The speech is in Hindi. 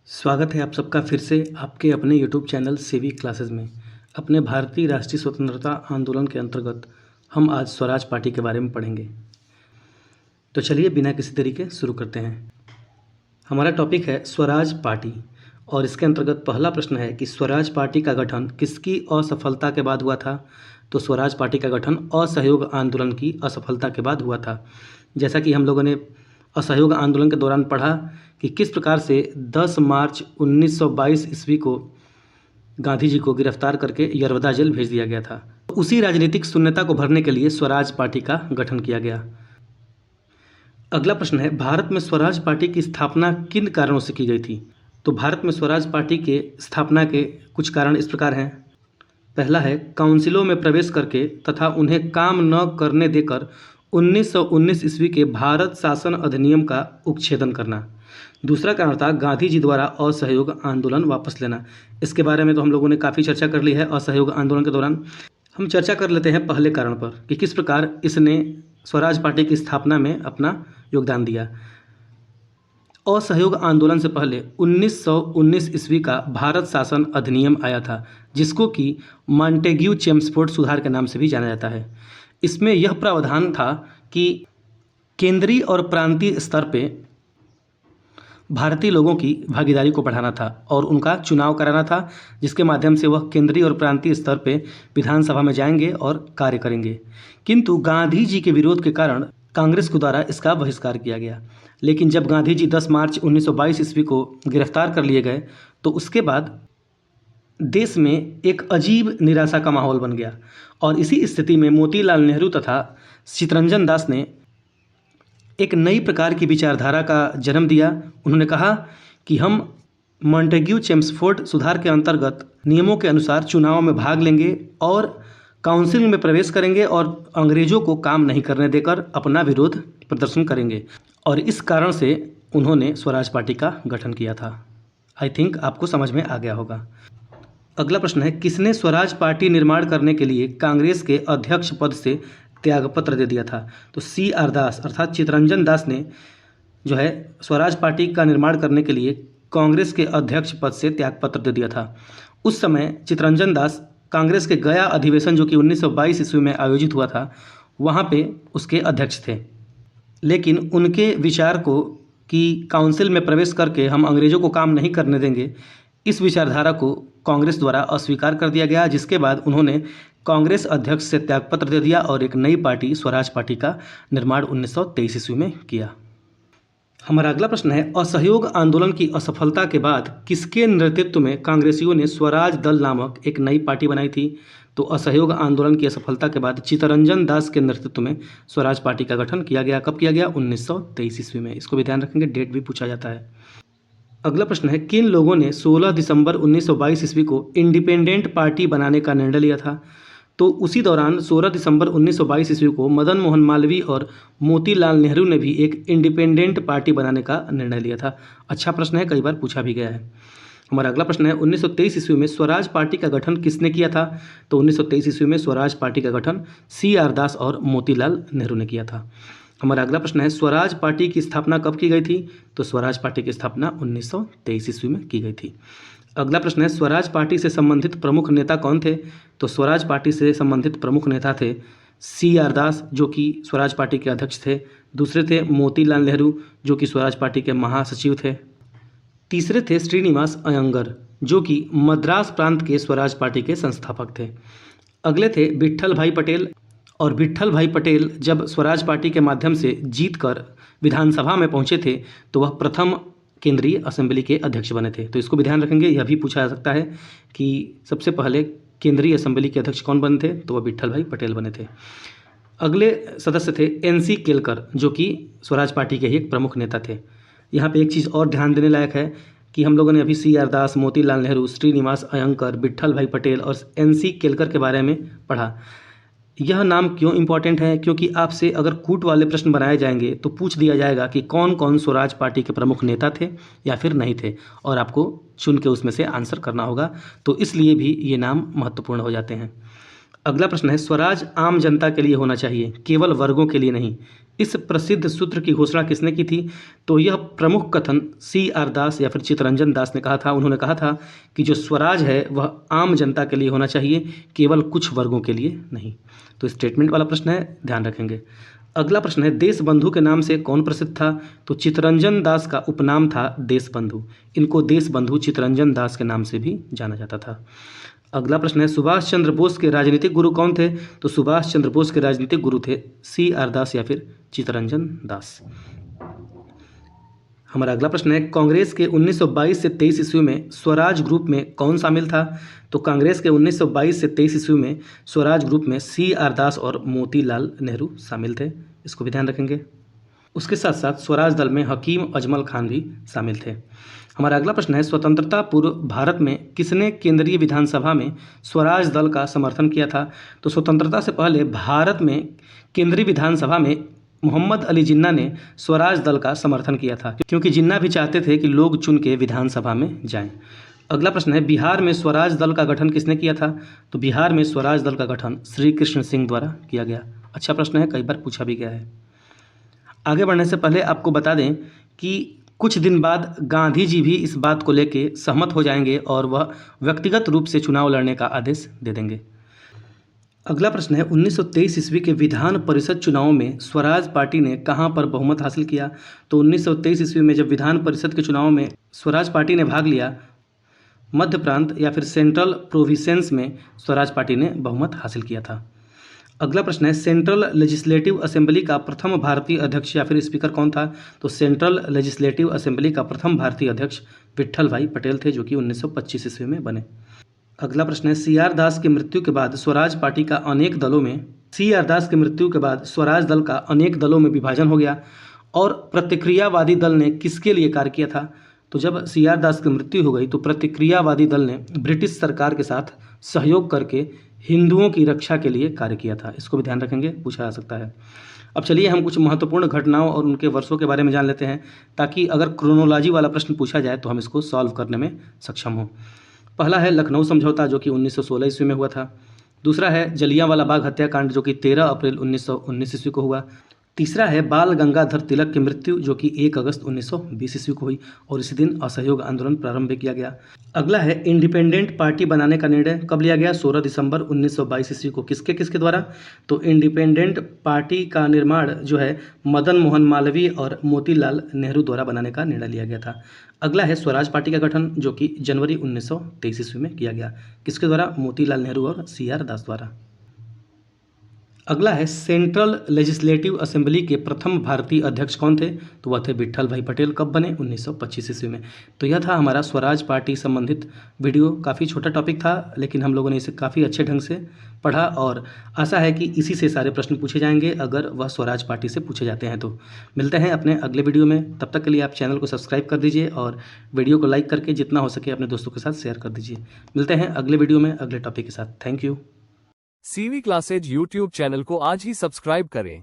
स्वागत है आप सबका फिर से आपके अपने यूट्यूब चैनल सेवी क्लासेस में। अपने भारतीय राष्ट्रीय स्वतंत्रता आंदोलन के अंतर्गत हम आज स्वराज पार्टी के बारे में पढ़ेंगे। तो चलिए बिना किसी देरी के शुरू करते हैं। हमारा टॉपिक है स्वराज पार्टी और इसके अंतर्गत पहला प्रश्न है कि स्वराज पार्टी का गठन किसकी असफलता के बाद हुआ था। तो स्वराज पार्टी का गठन असहयोग आंदोलन की असफलता के बाद हुआ था। जैसा कि हम लोगों ने असहयोग आंदोलन के दौरान पढ़ा कि किस प्रकार से 10 मार्च 1922 ईस्वी को गांधी जी को गिरफ्तार करके यरवदा जेल भेज दिया गया था। उसी राजनीतिक शून्यता को भरने के लिए स्वराज पार्टी का गठन किया गया। अगला प्रश्न है, भारत में स्वराज पार्टी की स्थापना किन कारणों से की गई थी। तो भारत में स्वराज पार्टी के स्थापना के कुछ कारण इस प्रकार हैं। पहला है काउंसिलों में प्रवेश करके तथा उन्हें काम न करने देकर 1919 ईस्वी के भारत शासन अधिनियम का उच्छेदन करना। दूसरा कारण था गांधी जी द्वारा असहयोग आंदोलन वापस लेना। इसके बारे में तो हम लोगों ने काफ़ी चर्चा कर ली है असहयोग आंदोलन के दौरान। हम चर्चा कर लेते हैं पहले कारण पर कि किस प्रकार इसने स्वराज पार्टी की स्थापना में अपना योगदान दिया। असहयोग आंदोलन से पहले 1919 ईस्वी का भारत शासन अधिनियम आया था, जिसको कि मॉन्टेग्यू चेम्सफोर्ड सुधार के नाम से भी जाना जाता है। इसमें यह प्रावधान था कि केंद्रीय और प्रांतीय स्तर पे भारतीय लोगों की भागीदारी को बढ़ाना था और उनका चुनाव कराना था, जिसके माध्यम से वह केंद्रीय और प्रांतीय स्तर पे विधानसभा में जाएंगे और कार्य करेंगे। किंतु गांधी जी के विरोध के कारण कांग्रेस के द्वारा इसका बहिष्कार किया गया। लेकिन जब गांधी जी 10 मार्च 1922 ईस्वी को गिरफ्तार कर लिए गए तो उसके बाद देश में एक अजीब निराशा का माहौल बन गया और इसी स्थिति में मोतीलाल नेहरू तथा चितरंजन दास ने एक नई प्रकार की विचारधारा का जन्म दिया। उन्होंने कहा कि हम मॉन्टेग्यू चेम्सफोर्ड सुधार के अंतर्गत नियमों के अनुसार चुनाव में भाग लेंगे और काउंसिल में प्रवेश करेंगे और अंग्रेजों को काम नहीं करने देकर अपना विरोध प्रदर्शन करेंगे। और इस कारण से उन्होंने स्वराज पार्टी का गठन किया था। आई थिंक आपको समझ में आ गया होगा। अगला प्रश्न है, किसने स्वराज पार्टी निर्माण करने के लिए कांग्रेस के अध्यक्ष पद से त्यागपत्र दे दिया था। तो CR दास अर्थात चितरंजन दास ने जो है स्वराज पार्टी का निर्माण करने के लिए कांग्रेस के अध्यक्ष पद से त्यागपत्र दे दिया था। उस समय चितरंजन दास कांग्रेस के गया अधिवेशन जो कि 1922 ईस्वी में आयोजित हुआ था वहाँ पे उसके अध्यक्ष थे। लेकिन उनके विचार को कि काउंसिल में प्रवेश करके हम अंग्रेजों को काम नहीं करने देंगे, इस विचारधारा को कांग्रेस द्वारा अस्वीकार कर दिया गया, जिसके बाद उन्होंने कांग्रेस अध्यक्ष से त्यागपत्र दे दिया और एक नई पार्टी स्वराज पार्टी का निर्माण 1923 ईस्वी में किया। हमारा अगला प्रश्न है, असहयोग आंदोलन की असफलता के बाद किसके नेतृत्व में कांग्रेसियों ने स्वराज दल नामक एक नई पार्टी बनाई थी। तो असहयोग आंदोलन की असफलता के बाद चितरंजन दास के नेतृत्व में स्वराज पार्टी का गठन किया गया। कब किया गया? 1923 ईस्वी में। इसको भी ध्यान रखेंगे, डेट भी पूछा जाता है। अगला प्रश्न है, किन लोगों ने 16 दिसंबर 1922 ईस्वी को इंडिपेंडेंट पार्टी बनाने का निर्णय लिया था। तो उसी दौरान 16 दिसंबर 1922 ईस्वी को मदन मोहन मालवीय और मोतीलाल नेहरू ने भी एक इंडिपेंडेंट पार्टी बनाने का निर्णय लिया था। अच्छा प्रश्न है, कई बार पूछा भी गया है। हमारा अगला प्रश्न है, 1923 ईस्वी में स्वराज पार्टी का गठन किसने किया था। तो 1923 ईस्वी में स्वराज पार्टी का गठन CR दास और मोतीलाल नेहरू ने किया था। हमारा अगला प्रश्न है, स्वराज पार्टी की स्थापना कब की गई थी। तो स्वराज पार्टी की स्थापना 1923 ईस्वी में की गई थी। अगला प्रश्न है, स्वराज पार्टी से संबंधित प्रमुख नेता कौन थे। तो स्वराज पार्टी से संबंधित प्रमुख नेता थे CR दास जो कि स्वराज पार्टी के अध्यक्ष थे। दूसरे थे मोतीलाल नेहरू जो कि स्वराज पार्टी के महासचिव थे। तीसरे थे श्रीनिवास अयंगर जो कि मद्रास प्रांत के स्वराज पार्टी के संस्थापक थे। अगले थे विट्ठल भाई पटेल, और विट्ठल भाई पटेल जब स्वराज पार्टी के माध्यम से जीतकर विधानसभा में पहुंचे थे तो वह प्रथम केंद्रीय असेंबली के अध्यक्ष बने थे। तो इसको भी ध्यान रखेंगे, यह भी पूछा जा सकता है कि सबसे पहले केंद्रीय असेंबली के अध्यक्ष कौन बने थे। तो वह विट्ठल भाई पटेल बने थे। अगले सदस्य थे NC केलकर जो कि स्वराज पार्टी के ही एक प्रमुख नेता थे। यहाँ पे एक चीज़ और ध्यान देने लायक है कि हम लोगों ने अभी CR दास, मोतीलाल नेहरू, श्रीनिवास अयंकर, विट्ठल भाई पटेल और NC केलकर के बारे में पढ़ा। यह नाम क्यों इंपॉर्टेंट है? क्योंकि आपसे अगर कूट वाले प्रश्न बनाए जाएंगे तो पूछ दिया जाएगा कि कौन कौन स्वराज पार्टी के प्रमुख नेता थे या फिर नहीं थे, और आपको चुन के उसमें से आंसर करना होगा। तो इसलिए भी ये नाम महत्वपूर्ण हो जाते हैं। अगला प्रश्न है, स्वराज आम जनता के लिए होना चाहिए, केवल वर्गों के लिए नहीं। इस प्रसिद्ध सूत्र की घोषणा किसने की थी? तो यह प्रमुख कथन C.R. दास या फिर चित्तरंजन दास ने कहा था। उन्होंने कहा था कि जो स्वराज है वह आम जनता के लिए होना चाहिए, केवल कुछ वर्गों के लिए नहीं। तो स्टेटमेंट वाला प्रश्न है, ध्यान रखेंगे। अगला प्रश्न है, देशबंधु के नाम से कौन प्रसिद्ध था? तो चित्तरंजन दास का उपनाम था देशबंधु। इनको देशबंधु चित्तरंजन दास के नाम से भी जाना जाता था। अगला प्रश्न है, सुभाष चंद्र बोस के राजनीतिक गुरु कौन थे? तो सुभाष चंद्र बोस के राजनीतिक गुरु थे C.R. दास या फिर चित्तरंजन दास। हमारा अगला प्रश्न है, कांग्रेस के 1922 से 23 ईस्वी में स्वराज ग्रुप में कौन शामिल था? तो कांग्रेस के 1922 से 23 ईस्वी में स्वराज ग्रुप में C.R. दास और मोतीलाल नेहरू शामिल थे। इसको भी ध्यान रखेंगे। उसके साथ साथ स्वराज दल में हकीम अजमल खान भी शामिल थे। हमारा अगला प्रश्न है, स्वतंत्रता पूर्व भारत में किसने केंद्रीय विधानसभा में स्वराज दल का समर्थन किया था? तो स्वतंत्रता से पहले भारत में केंद्रीय विधानसभा में मोहम्मद अली जिन्ना ने स्वराज दल का समर्थन किया था, क्योंकि जिन्ना भी चाहते थे कि लोग चुन के विधानसभा में जाएं। अगला प्रश्न है, बिहार में स्वराज दल का गठन किसने किया था? तो बिहार में स्वराज दल का गठन श्री कृष्ण सिंह द्वारा किया गया। अच्छा प्रश्न है, कई बार पूछा भी गया है। आगे बढ़ने से पहले आपको बता दें कि कुछ दिन बाद गांधी जी भी इस बात को लेके सहमत हो जाएंगे और वह व्यक्तिगत रूप से चुनाव लड़ने का आदेश दे देंगे। अगला प्रश्न है, 1923 ईस्वी के विधान परिषद चुनावों में स्वराज पार्टी ने कहां पर बहुमत हासिल किया? तो 1923 ईस्वी में जब विधान परिषद के चुनाव में स्वराज पार्टी ने भाग लिया, मध्य प्रांत या फिर सेंट्रल प्रोविंसेस में स्वराज पार्टी ने बहुमत हासिल किया था। अगला प्रश्न है, सेंट्रल लेजिस्लेटिव असेंबली का प्रथम भारतीय अध्यक्ष या फिर स्पीकर कौन था? तो सेंट्रल लेजिस्लेटिव असेंबली का प्रथम भारतीय अध्यक्ष विट्ठल भाई पटेल थे, जो कि 1925 ईस्वी में बने। अगला प्रश्न है, C.R. दास की मृत्यु के बाद स्वराज पार्टी का अनेक दलों में C.R. दास की मृत्यु के बाद स्वराज दल का अनेक दलों में विभाजन हो गया और प्रतिक्रियावादी दल ने किसके लिए कार्य किया था? तो जब C.R. दास की मृत्यु हो गई तो प्रतिक्रियावादी दल ने ब्रिटिश सरकार के साथ सहयोग करके हिंदुओं की रक्षा के लिए कार्य किया था। इसको भी ध्यान रखेंगे, पूछा जा सकता है। अब चलिए हम कुछ महत्वपूर्ण घटनाओं और उनके वर्षों के बारे में जान लेते हैं, ताकि अगर क्रोनोलॉजी वाला प्रश्न पूछा जाए तो हम इसको सॉल्व करने में सक्षम हों। पहला है लखनऊ समझौता, जो कि 1916 ईस्वी में हुआ था। दूसरा है जलियांवाला बाग हत्याकांड, जो कि 13 अप्रैल 1919 ईस्वी को हुआ। तीसरा है बाल गंगाधर तिलक की मृत्यु, जो कि 1 अगस्त 1920 ईस्वी को हुई और इसी दिन असहयोग आंदोलन प्रारंभ भी किया गया। अगला है इंडिपेंडेंट पार्टी बनाने का निर्णय कब लिया गया? 16 दिसंबर 1922 ईस्वी को। किसके किसके द्वारा? तो इंडिपेंडेंट पार्टी का निर्माण जो है मदन मोहन मालवीय और मोतीलाल नेहरू द्वारा बनाने का निर्णय लिया गया था। अगला है स्वराज पार्टी का गठन, जो कि जनवरी 1923 ईस्वी में किया गया। किसके द्वारा? मोतीलाल नेहरू और C.R. दास द्वारा। अगला है सेंट्रल लेजिस्लेटिव असेंबली के प्रथम भारतीय अध्यक्ष कौन थे? तो वह थे विट्ठल भाई पटेल। कब बने? 1925 ईस्वी में। तो यह था हमारा स्वराज पार्टी संबंधित वीडियो। काफ़ी छोटा टॉपिक था, लेकिन हम लोगों ने इसे काफ़ी अच्छे ढंग से पढ़ा और आशा है कि इसी से सारे प्रश्न पूछे जाएंगे अगर वह स्वराज पार्टी से पूछे जाते हैं तो। मिलते हैं अपने अगले वीडियो में, तब तक के लिए आप चैनल को सब्सक्राइब कर दीजिए और वीडियो को लाइक करके जितना हो सके अपने दोस्तों के साथ शेयर कर दीजिए। मिलते हैं अगले वीडियो में अगले टॉपिक के साथ। Thank you. CV classes YouTube channel को आज ही सब्सक्राइब करें।